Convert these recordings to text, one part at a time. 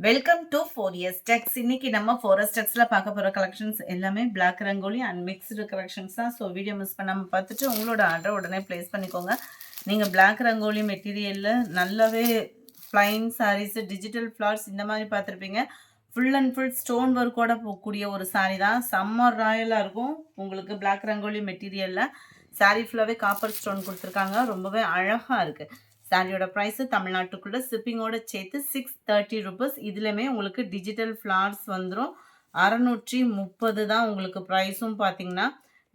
Welcome to 4S Techs. இன்னைக்கு நம்ம 4S Techsல பார்க்க போற கலெக்ஷன்ஸ் எல்லாமே black rangoli and mixed collections தான். ஸோ வீடியோ மிஸ் பண்ணாமல் பார்த்துட்டு உங்களோட ஆர்டர் உடனே பிளேஸ் பண்ணிக்கோங்க. நீங்கள் பிளாக் ரங்கோலி மெட்டீரியலில் நல்லாவே பிளைன் சாரீஸ், டிஜிட்டல் ஃப்ளார்ஸ் இந்த மாதிரி பார்த்துருப்பீங்க. ஃபுல் அண்ட் ஃபுல் ஸ்டோன் ஒர்க்கோட போகக்கூடிய ஒரு சாரீ தான். சம்மர் ராயலாக இருக்கும். உங்களுக்கு பிளாக் ரங்கோலி மெட்டீரியலில் சாரீ ஃபுல்லாகவே காப்பர் ஸ்டோன் கொடுத்துருக்காங்க. ரொம்பவே அழகாக இருக்குது. சாரியோட ப்ரைஸு தமிழ்நாட்டுக்குள்ளே ஷிப்பிங்கோட சேர்த்து 630 ருபீஸ். இதுலையுமே உங்களுக்கு டிஜிட்டல் ஃப்ளார்ஸ் வந்துடும். 630 தான் உங்களுக்கு ப்ரைஸும். பார்த்தீங்கன்னா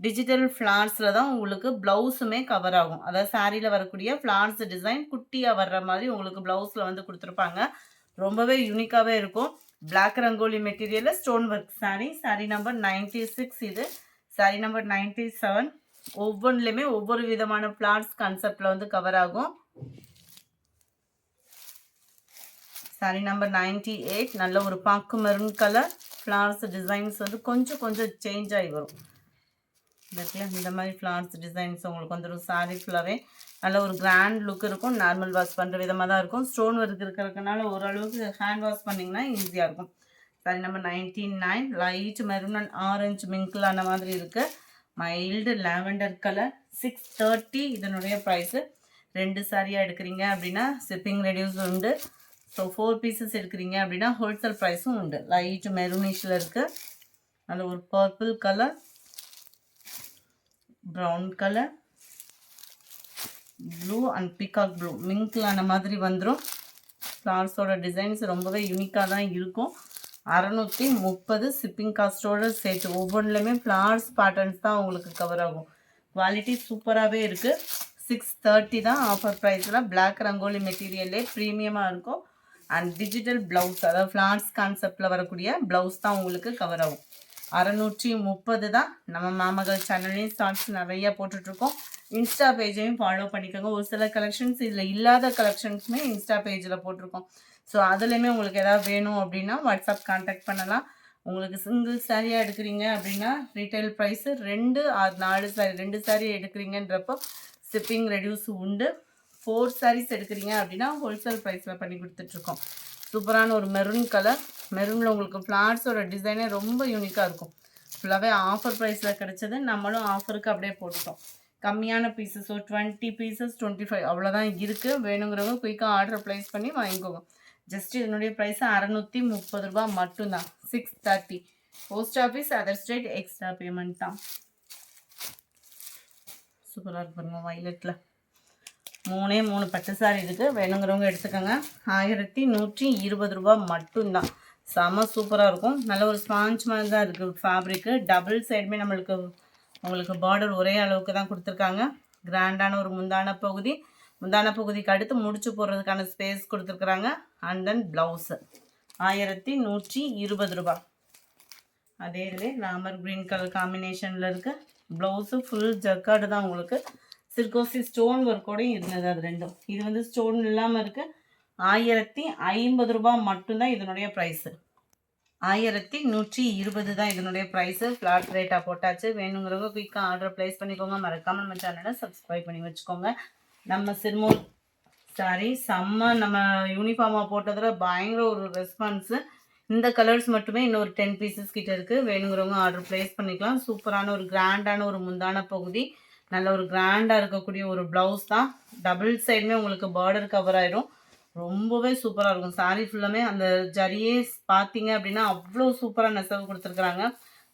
டிஜிட்டல் ஃப்ளார்ஸில் தான் உங்களுக்கு ப்ளவுஸுமே கவர் ஆகும். அதாவது சாரியில் வரக்கூடிய ஃப்ளார்ஸ் டிசைன் குட்டியாக வர்ற மாதிரி உங்களுக்கு ப்ளவுஸில் வந்து கொடுத்துருப்பாங்க. ரொம்பவே யூனிக்காகவே இருக்கும். பிளாக் ரங்கோலி மெட்டீரியலில் ஸ்டோன் ஒர்க் சாரி நம்பர் 96. இது சாரி நம்பர் 97. ஒவ்வொன்றுலையுமே ஒவ்வொரு விதமான ஃப்ளார்ஸ் கான்செப்டில் வந்து கவர் ஆகும். Sorry number 98. நல்ல ஒரு பாக்கு மெரூன் கலர். ஃப்ளார்ஸ் டிசைன்ஸ் வந்து கொஞ்சம் சேஞ்ச் ஆகி வரும். இந்த மாதிரி ஃப்ளார்ஸ் டிசைன்ஸ் உங்களுக்கு வந்துடும். சாரி ஃபுல்லாகவே நல்ல ஒரு கிராண்ட் லுக் இருக்கும். நார்மல் வாஷ் பண்ணுற விதமாக தான் இருக்கும். ஸ்டோன் ஒர்க் இருக்கிறதுனால ஓரளவுக்கு ஹேண்ட் வாஷ் பண்ணிங்கன்னா ஈஸியாக இருக்கும். Sari number 99. Light maroon and orange மிங்கிளான மாதிரி இருக்குது. Mild lavender colour. 630 இதனுடைய ப்ரைஸு. 2 சாரியாக எடுக்கிறீங்க அப்படின்னா ஷிப்பிங் ரெடியூஸ் உண்டு. ஸோ 4 பீசஸ் எடுக்கிறீங்க அப்படின்னா ஹோல்சேல் ப்ரைஸும் உண்டு. லைட் மெரூனிஷில் இருக்குது. நல்ல ஒரு purple colour, brown colour, blue and peacock blue மிங்க்லான மாதிரி வந்துடும். ஃப்ளார்ஸோட டிசைன்ஸ் ரொம்பவே யூனிக்காக தான் இருக்கும். 630 ஷிப்பிங் காஸ்ட்டோடு சேர்த்து. ஒவ்வொன்றுலையுமே ஃப்ளார்ஸ் பேட்டர்ன்ஸ் தான் உங்களுக்கு கவர் ஆகும். குவாலிட்டி சூப்பராகவே இருக்குது. 630 தான் ஆஃபர் ப்ரைஸில். பிளாக் ரங்கோலி மெட்டீரியல்லே ப்ரீமியமாக இருக்கும். அண்ட் டிஜிட்டல் ப்ளவுஸ், அதாவது ஃப்ளார்ஸ் கான்செப்டில் வரக்கூடிய ப்ளவுஸ் தான் உங்களுக்கு கவர் ஆகும். 630 தான். நம்ம மாமகள் சேனல்லையும் ஷார்ட்ஸ் நிறையா போட்டுட்ருக்கோம். இன்ஸ்டா பேஜையும் ஃபாலோ பண்ணிக்கோங்க. ஒரு சில கலெக்ஷன்ஸ் இதில் இல்லாத கலெக்ஷன்ஸுமே இன்ஸ்டா பேஜில் போட்டிருக்கோம். ஸோ அதுலேயுமே உங்களுக்கு எதாவது வேணும் அப்படின்னா வாட்ஸ்அப் கான்டாக்ட் பண்ணலாம். உங்களுக்கு சிங்கிள் சாரியாக எடுக்கிறீங்க அப்படின்னா retail price 2 or 4 sari 2 sari எடுக்கிறீங்கன்றப்போ ஷிப்பிங் ரெடியூஸ் உண்டு. 4 சாரீஸ் எடுக்கிறீங்க அப்படின்னா ஹோல்சேல் ப்ரைஸில் பண்ணி கொடுத்துட்ருக்கோம். சூப்பரான ஒரு மெரூன் கலர். மெரூனில் உங்களுக்கு ஃப்ளார்ஸோட டிசைனே ரொம்ப யூனிக்காக இருக்கும். ஃபுல்லாகவே ஆஃபர் ப்ரைஸில் கிடச்சது. நம்மளும் ஆஃபருக்கு அப்படியே போட்டுட்டோம். கம்மியான பீஸஸ், ஸோ 20 பீசஸ் 25 அவ்வளோதான் இருக்குது. வேணுங்கிறவங்க குயிக்காக ஆர்டர் ப்ளேஸ் பண்ணி வாங்கிக்கோங்க. ஜஸ்ட் இதனுடைய ப்ரைஸு 630 ரூபா மட்டும்தான். 630. Post office, other state, extra payment தான். சூப்பராக இருக்கு பாருங்க. வயலட்டில் 3 பட்டு சாரி இருக்குது. வேணுங்கிறவங்க எடுத்துக்கோங்க. 1120 ரூபா மட்டும்தான். செம சூப்பராக இருக்கும். நல்ல ஒரு ஸ்பாஞ்ச் மாதிரி தான் இருக்குது ஃபேப்ரிக்கு. டபுள் சைடுமே நம்மளுக்கு உங்களுக்கு பார்டர் ஒரே அளவுக்கு தான் கொடுத்துருக்காங்க. கிராண்டான ஒரு முந்தான பகுதிக்கு அடுத்து முடிச்சு போடுறதுக்கான ஸ்பேஸ் கொடுத்துருக்குறாங்க. அண்ட் தென் ப்ளவுஸு 1120 ரூபா. அதே இதிலே ராமர் க்ரீன் கலர் காம்பினேஷனில் இருக்குது. ப்ளவுஸு ஃபுல் ஜக்கார்டு தான் உங்களுக்கு. சில்கோசி ஸ்டோன் ஒர்க்கோடையும் இருந்தது. அது ரெண்டும். இது வந்து ஸ்டோன் இல்லாமல் இருக்குது. 1050 ரூபா மட்டும்தான் இதனுடைய ப்ரைஸு. 1120 தான் இதனுடைய ப்ரைஸு. ஃப்ளாட் ரேட்டாக போட்டாச்சு. வேணுங்கிறவங்க குயிக்காக ஆர்டர் ப்ளேஸ் பண்ணிக்கோங்க. மறக்காமல் நம்ம சேனலை சப்ஸ்கிரைப் பண்ணி வச்சுக்கோங்க. நம்ம சிறுமூர் சாரி செம்ம. நம்ம யூனிஃபார்மாக போட்டதில் பயங்கர ஒரு ரெஸ்பான்ஸு. இந்த கலர்ஸ் மட்டுமே இன்னொரு 10 பீசஸ் கிட்ட இருக்குது. வேணுங்கிறவங்க ஆர்டர் ப்ளேஸ் பண்ணிக்கலாம். சூப்பரான ஒரு கிராண்டான ஒரு முந்தான பகுதி. நல்ல ஒரு கிராண்டாக இருக்கக்கூடிய ஒரு ப்ளவுஸ் தான். டபுள் சைடுமே உங்களுக்கு பார்டர் கவர் ஆயிடும். ரொம்பவே சூப்பராக இருக்கும். சாரீ ஃபுல்லாமே அந்த ஜரியே பார்த்தீங்க அப்படின்னா அவ்வளோ சூப்பராக நெசவு கொடுத்துருக்குறாங்க.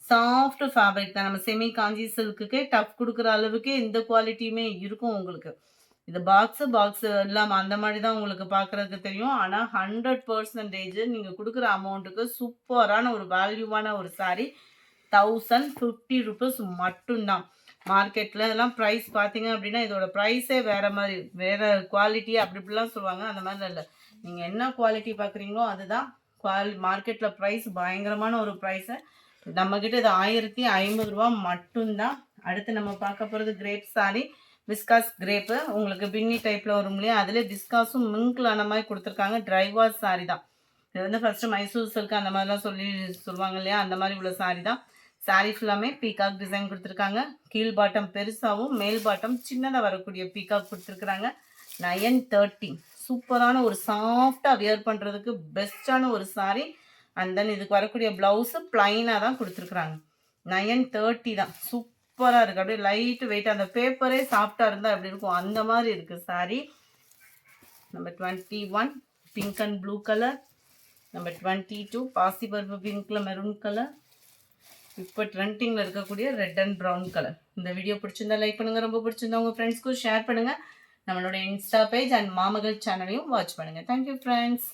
சாஃப்ட் ஃபேப்ரிக் தான். நம்ம செமி காஞ்சி சில்க்குக்கே டஃப் கொடுக்குற அளவுக்கே இந்த குவாலிட்டியுமே இருக்கும் உங்களுக்கு. இது பாக்ஸு இல்லாமல் அந்த மாதிரி தான் உங்களுக்கு பார்க்குறதுக்கு தெரியும். ஆனால் 100% நீங்கள் கொடுக்குற அமௌண்ட்டுக்கு சூப்பரான ஒரு வேல்யூவான ஒரு சாரீ. 1050 ருபீஸ் மட்டும்தான். மார்க்கெட்டில் இதெல்லாம் ப்ரைஸ் பார்த்தீங்க அப்படின்னா இதோட ப்ரைஸே வேறு மாதிரி, வேறு குவாலிட்டி அப்படி இப்படிலாம் சொல்லுவாங்க. அந்த மாதிரி இல்லை. நீங்கள் என்ன குவாலிட்டி பார்க்குறீங்களோ அதுதான் மார்க்கெட்டில் ப்ரைஸ் பயங்கரமான ஒரு ப்ரைஸு. நம்மக்கிட்ட இது 1050 ரூபா மட்டும்தான். அடுத்து நம்ம பார்க்க போகிறது கிரேப் சாரி. விஸ்காஸ் கிரேப்பு உங்களுக்கு பின்னி டைப்பில் வரும் இல்லையா, அதில் விஸ்காஸும் மிங்கிளான மாதிரி கொடுத்துருக்காங்க. ட்ரைவாஷ் சாரி தான் இது. வந்து ஃபஸ்ட்டு மைசூர் சில்க் அந்த மாதிரிலாம் சொல்லுவாங்க இல்லையா, அந்த மாதிரி உள்ள சாரி தான். சாரீ ஃபுல்லாமே பீகாக் டிசைன் கொடுத்துருக்காங்க. கீழ் பாட்டம் பெருசாகவும் மேல் பாட்டம் சின்னதாக வரக்கூடிய பீகாக் கொடுத்துருக்குறாங்க. 930. சூப்பரான ஒரு சாஃப்டாக வியர் பண்ணுறதுக்கு பெஸ்ட்டான ஒரு saree. அண்ட் தென் இதுக்கு வரக்கூடிய ப்ளவுஸு ப்ளைனாக தான் கொடுத்துருக்குறாங்க. 930 தான். சூப்பராக இருக்குது. அப்படியே லைட் வெயிட், அந்த பேப்பரே சாஃப்டாக இருந்தால் எப்படி இருக்கும் அந்த மாதிரி இருக்குது saree. Number 21 pink and blue colour. Number 22 பாசிபருப்பு பிங்க்ல மெரூன் கலர். இப்போ ட்ரெண்டிங்கில் இருக்கக்கூடிய ரெட் அண்ட் ப்ரௌன் கலர். இந்த வீடியோ பிடிச்சிருந்தா லைக் பண்ணுங்கள், ரொம்ப பிடிச்சிருந்தா உங்கள் ஃப்ரெண்ட்ஸ்க்கும் ஷேர் பண்ணுங்கள். நம்மளோட இன்ஸ்டா பேஜ் அண்ட் மாமகள் சேனலையும் வாட்ச் பண்ணுங்கள். Thank you friends.